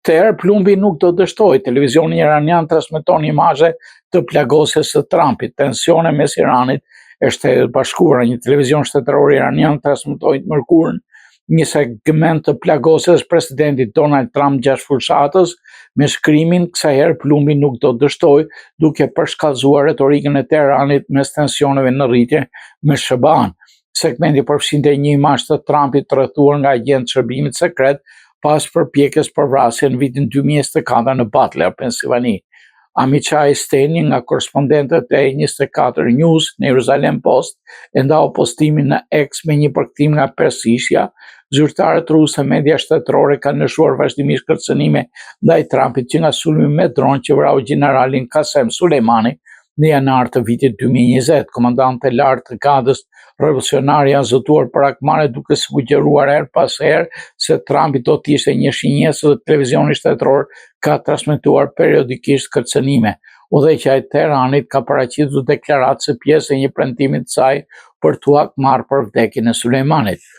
Atëherë plumbi nuk do dështoj. Televizioni iranian transmeton imazhe të plagosjes së Trumpit, tensione mes Iranit e Shtetit Bashkuar. Një televizion shtetëror iranian transmetoi të mërkurën një segment të plagosjes presidentit Donald Trump gjatë fushatës me shkrimin "Kësaj herë plumbi nuk do dështoj", duke përshkallëzuar retorikën e Teheranit mes tensioneve në rritje me SBA-n. Segmenti përfshinte një imazh të Trumpit të rrethuar nga agent shërbimit sekret pas përpjekjes për vrasje në vitin 2024 në Butler, Pennsylvania. Amichai Steni, nga korrespondentët e 24 News në Jerusalem Post, e ndau postimin në X me një përkthim nga persishja. Zyrtarët rusë e media shtetërore kanë lëshuar vazhdimisht kërcënime ndaj Trumpit që nga sulmi me dron që vrau generalin Qasem Soleimani në janar të vitit 2020. Komandante lartë të Gadës revolucionare janë zëtuar për akmare duke sugjeruar her pas herë se Trumpi do të ishte një shinjesë dhe televizioni shtetëror ka transmetuar periodikisht kërcënime. Udhëheqja e Teheranit ka paraqitur deklaratë se pjesë e një premtimi të saj për t'u akmarrë për vdekjen e Sulejmanit.